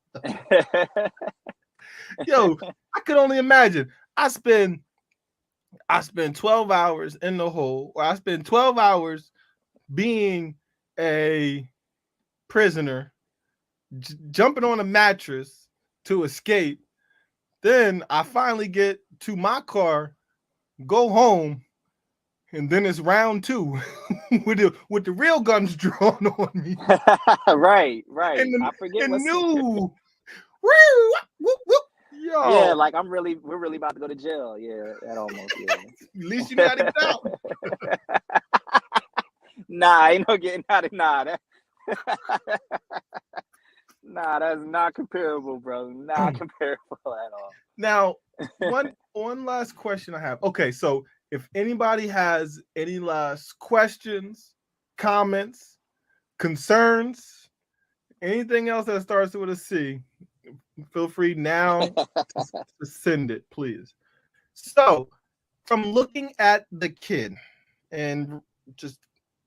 Speaker 2: Yo, I could only imagine. I spend 12 hours in the hole, or I spend 12 hours being a prisoner, jumping on a mattress to escape. Then I finally get to my car, go home, and then it's round 2 with the real guns drawn on me.
Speaker 4: Right.
Speaker 2: And
Speaker 4: I forget what's
Speaker 2: new. Woo, whoop, whoop. Yo.
Speaker 4: Yeah, like we're really about to go to jail. Yeah, that almost. Yeah.
Speaker 2: At least you got it out.
Speaker 4: Nah, ain't no getting out of nah. Nah, that's not comparable, bro. Not comparable at all.
Speaker 2: Now, one last question I have. Okay, so if anybody has any last questions, comments, concerns, anything else that starts with a C, feel free now to send it, please. So, from looking at the kid and just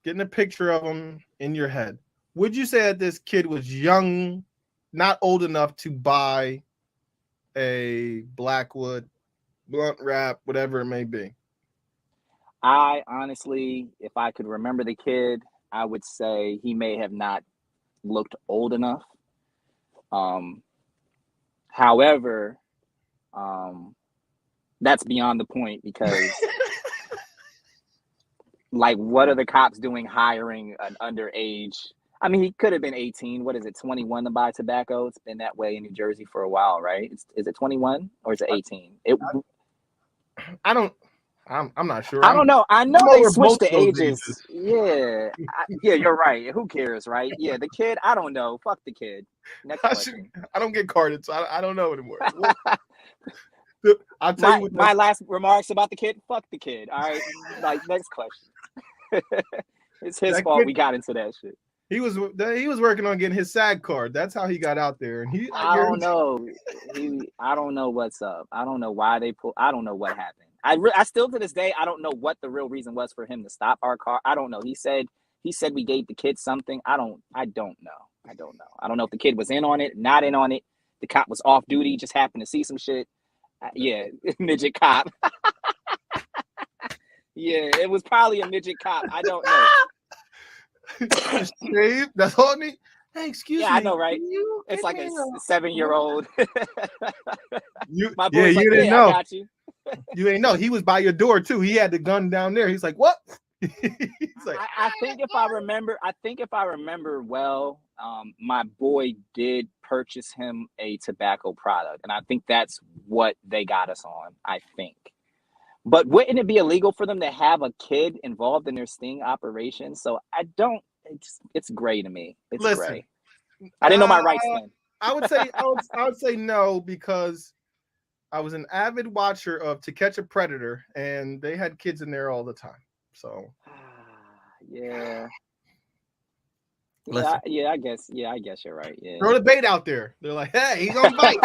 Speaker 2: getting a picture of him in your head, would you say that this kid was young, not old enough to buy a Blackwood, blunt wrap, whatever it may be?
Speaker 4: I honestly, if I could remember the kid, I would say he may have not looked old enough. However, that's beyond the point because like what are the cops doing hiring an underage? I mean, he could have been 18. What is it, 21 to buy tobacco? It's been that way in New Jersey for a while, right? Is it 21 or is it 18?
Speaker 2: I'm not sure.
Speaker 4: I don't know. I know
Speaker 2: I'm
Speaker 4: they
Speaker 2: over
Speaker 4: switched
Speaker 2: both
Speaker 4: the
Speaker 2: those
Speaker 4: ages. Yeah. Yeah, you're right. Who cares, right? Yeah, the kid, I don't know. Fuck the kid. Next question.
Speaker 2: I don't get carded, so I don't know anymore. I'll tell you what
Speaker 4: my last remarks about the kid, fuck the kid. All right. Like, next question. It's his fault we got into that shit.
Speaker 2: He was working on getting his SAG card. That's how he got out there. And
Speaker 4: I don't know. I don't know what's up. I don't know why I don't know what happened. I still to this day I don't know what the real reason was for him to stop our car. I don't know. He said we gave the kid something. I don't know. I don't know if the kid was in on it, not in on it. The cop was off duty, just happened to see some shit. Yeah, midget cop. Yeah, it was probably a midget cop. I don't know.
Speaker 2: Shave, that's all I need. Hey, excuse me.
Speaker 4: Yeah, I know, right? It's like a 7-year-old.
Speaker 2: My boy's
Speaker 4: like,
Speaker 2: you didn't know.
Speaker 4: I got you.
Speaker 2: You ain't know. He was by your door too. He had the gun down there. He's like, what? He's like,
Speaker 4: I think if I remember well, my boy did purchase him a tobacco product, and I think that's what they got us on. I think. But wouldn't it be illegal for them to have a kid involved in their sting operation? So I don't. It's gray to me. It's gray. I didn't know my rights then.
Speaker 2: I would say no, because I was an avid watcher of To Catch a Predator, and they had kids in there all the time. So
Speaker 4: yeah.
Speaker 2: Listen.
Speaker 4: Yeah, I guess you're right. Yeah.
Speaker 2: Throw the bait out there. They're like, hey, he's gonna bite.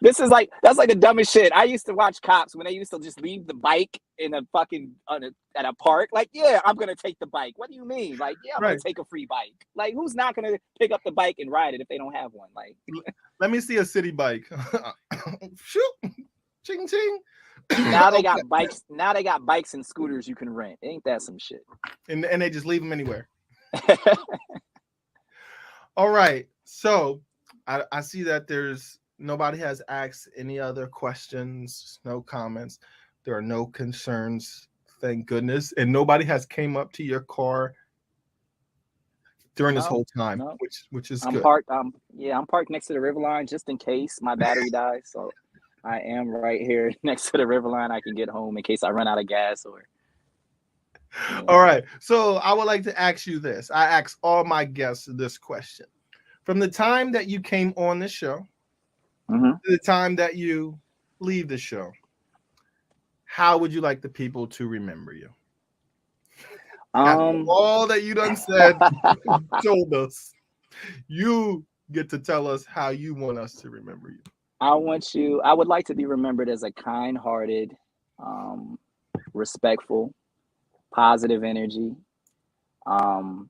Speaker 4: That's like the dumbest shit. I used to watch cops when they used to just leave the bike in a fucking at a park. Like, yeah, I'm gonna take the bike. What do you mean? Like, yeah, I'm gonna take a free bike. Like, who's not gonna pick up the bike and ride it if they don't have one? Like,
Speaker 2: let me see a city bike. Shoot, ching ching.
Speaker 4: Now they got bikes. Now they got bikes and scooters you can rent. Ain't that some shit?
Speaker 2: And they just leave them anywhere. All right. So I see that nobody has asked any other questions, no comments. There are no concerns, thank goodness. And nobody has came up to your car during this whole time, which is good.
Speaker 4: I'm parked next to the river line just in case my battery dies. So I am right here next to the river line. I can get home in case I run out of gas or. Yeah.
Speaker 2: All right. So I would like to ask you this. I ask all my guests this question. From the time that you came on the show to the time that you leave the show, how would you like the people to remember you? After all that you done said, told us. You get to tell us how you want us to remember you.
Speaker 4: I would like to be remembered as a kind-hearted, respectful, positive energy. Um,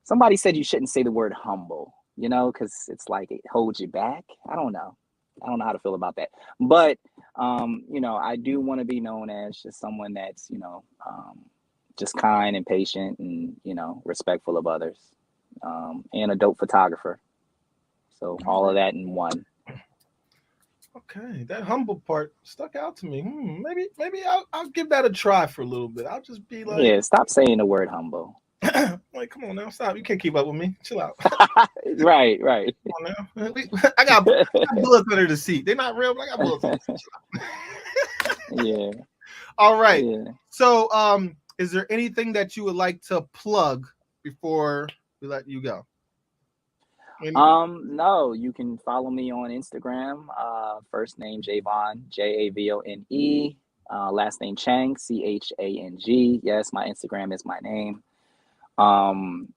Speaker 4: Somebody said you shouldn't say the word humble, because it's like it holds you back. I don't know. I don't know how to feel about that. But, I do want to be known as just someone that's, just kind and patient and, respectful of others, and a dope photographer. So all of that in one.
Speaker 2: Okay, that humble part stuck out to me. Maybe I'll give that a try for a little bit. I'll just be like,
Speaker 4: Yeah, stop saying the word humble.
Speaker 2: like, come on now, stop. You can't keep up with me. Chill out.
Speaker 4: Right.
Speaker 2: Come on now. I got bullets under the seat. They're not real, but I got bullets under the seat.
Speaker 4: Yeah.
Speaker 2: All right.
Speaker 4: Yeah.
Speaker 2: So, is there anything that you would like to plug before we let you go?
Speaker 4: No, you can follow me on Instagram. First name Javon, Javone. Last name Chang, Chang. Yes, my Instagram is my name. Other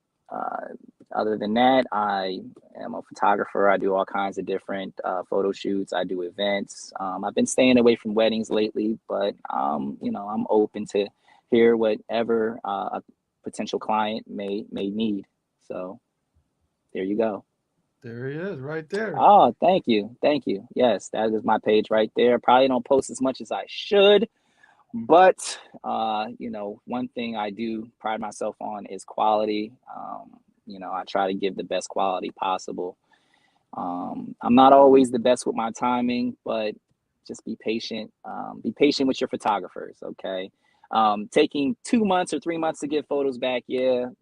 Speaker 4: than that, I am a photographer. I do all kinds of different photo shoots. I do events. I've been staying away from weddings lately, but I'm open to hear whatever a potential client may need. So there you go.
Speaker 2: There he is, right there.
Speaker 4: Oh, thank you. Yes, that is my page right there. Probably don't post as much as I should, but one thing I do pride myself on is quality. I try to give the best quality possible. I'm not always the best with my timing, but just be patient. Be patient with your photographers, okay? Taking 2 months or 3 months to get photos back,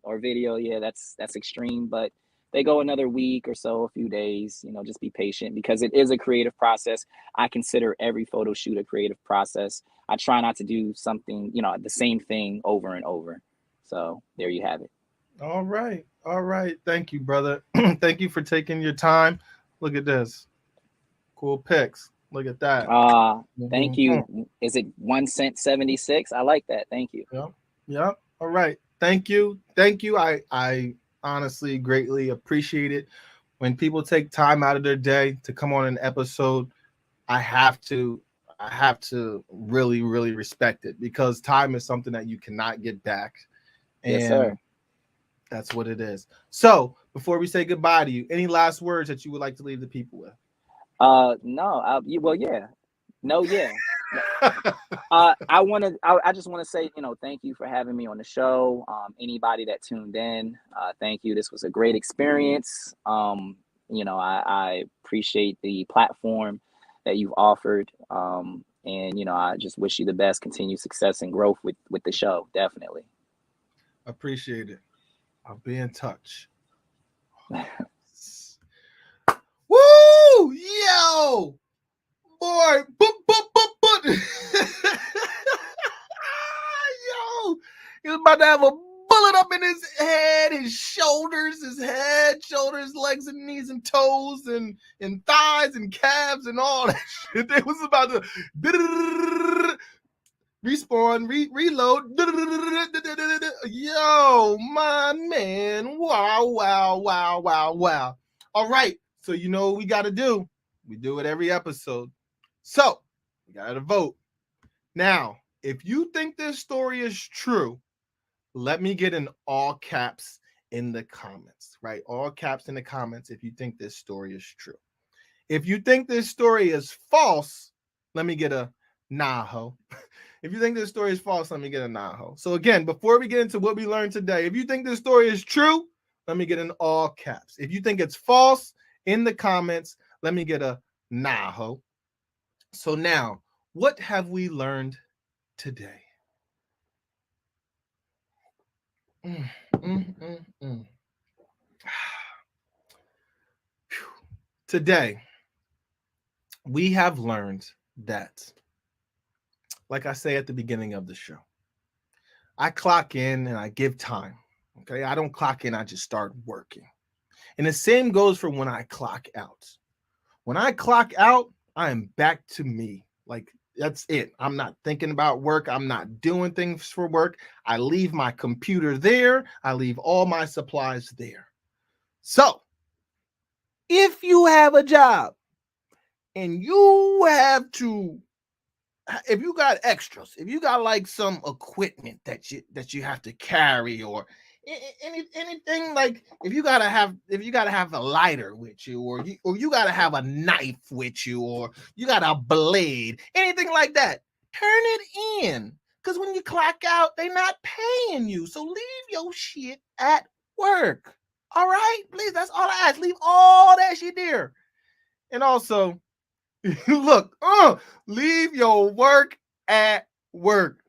Speaker 4: or video, that's extreme, but they go another week or so, a few days, just be patient because it is a creative process. I consider every photo shoot a creative process. I try not to do something, the same thing over and over. So there you have it.
Speaker 2: All right. Thank you, brother. Thank you for taking your time. Look at this. Cool pics. Look at that.
Speaker 4: Thank you. Is it 1 cent 76? I like that. Thank you.
Speaker 2: Yep. All right. Thank you. I honestly greatly appreciate it. When people take time out of their day to come on an episode, I have to really, really respect it because time is something that you cannot get back. And
Speaker 4: yes, sir.
Speaker 2: That's what it is. So before we say goodbye to you, any last words that you would like to leave the people with?
Speaker 4: No. I just want to say, thank you for having me on the show. Anybody that tuned in, thank you. This was a great experience. I appreciate the platform that you've offered. And I just wish you the best, continued success and growth with the show. Definitely.
Speaker 2: Appreciate it. I'll be in touch. Woo! Yo! Boy! Yo! He was about to have a bullet up in his head, his shoulders, legs and knees and toes and thighs and calves and all that shit. They was about to respawn, reload. Yo, my man. Wow. All right. So you know what we got to do? We do it every episode. So we got to vote. Now, if you think this story is true, let me get in all caps in the comments, right? All caps in the comments if you think this story is true. If you think this story is false, let me get a nah ho. If you think this story is false, let me get a nah ho. So again, before we get into what we learned today, if you think this story is true, let me get in all caps. If you think it's false, in the comments, let me get a nah ho. So now, what have we learned today? Today, we have learned that, like I say at the beginning of the show, I clock in and I give time. Okay, I don't clock in, I just start working. And the same goes for when I clock out. When I clock out, I am back to me. Like, that's it. I'm not thinking about work. I'm not doing things for work. I leave my computer there. I leave all my supplies there. So, if you have a job and you have to, if you got extras, if you got like some equipment that you have to carry, or anything, like if you gotta have a lighter with you, or you gotta have a knife with you, or you got a blade, anything like that, turn it in. Because when you clock out, they're not paying you. So leave your shit at work. All right, please. That's all I ask. Leave all that shit there. And also, look, leave your work at work.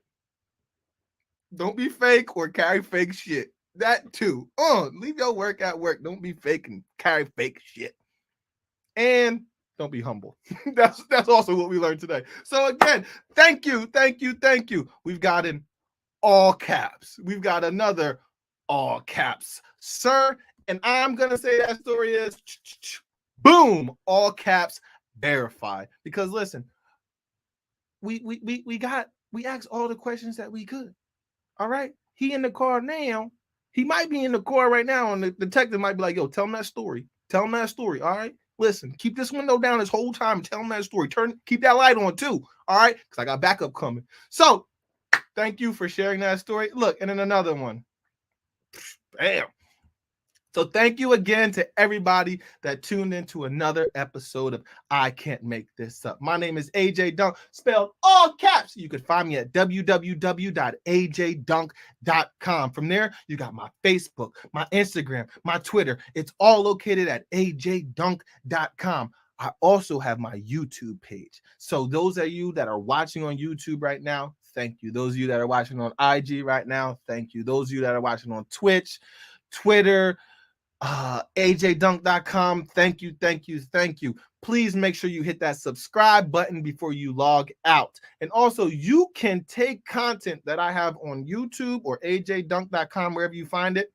Speaker 2: Don't be fake or carry fake shit. That too. Leave your work at work. Don't be fake and carry fake shit. And don't be humble. That's also what we learned today. So again, thank you. We've gotten all caps. We've got another all caps, sir. And I'm gonna say that story is boom, all caps, verify. Because listen, we asked all the questions that we could. All right. He in the car now. He might be in the car right now, and the detective might be like, yo, tell him that story. Tell him that story. All right. Listen, keep this window down this whole time. Tell him that story. Keep that light on too. All right. Because I got backup coming. So thank you for sharing that story. Look, and then another one. Bam. So thank you again to everybody that tuned into another episode of I Can't Make This Up. My name is AJ Dunk, spelled all caps. You can find me at www.ajdunk.com. From there, you got my Facebook, my Instagram, my Twitter. It's all located at ajdunk.com. I also have my YouTube page. So those of you that are watching on YouTube right now, thank you. Those of you that are watching on IG right now, thank you. Those of you that are watching on Twitch, Twitter, ajdunk.com. Thank you. Please make sure you hit that subscribe button before you log out. And also, you can take content that I have on YouTube or ajdunk.com, wherever you find it,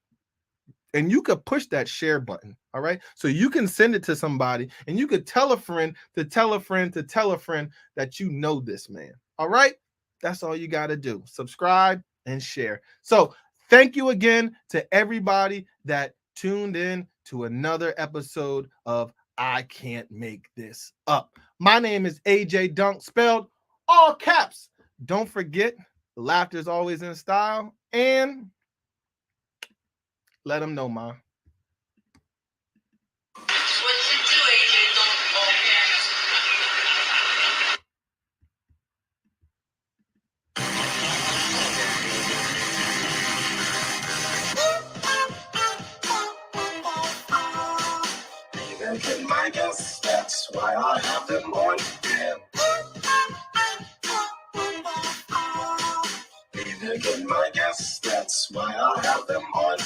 Speaker 2: and you could push that share button. All right. So you can send it to somebody, and you could tell a friend to tell a friend to tell a friend that you know this man. All right. That's all you got to do. Subscribe and share. So thank you again to everybody that tuned in to another episode of I Can't Make This Up. My name is AJ Dunk, spelled all caps. Don't forget, laughter is always in style, and let them know, ma.
Speaker 6: My guess, that's why I have them on hand. Be there, get my guess, that's why I have them on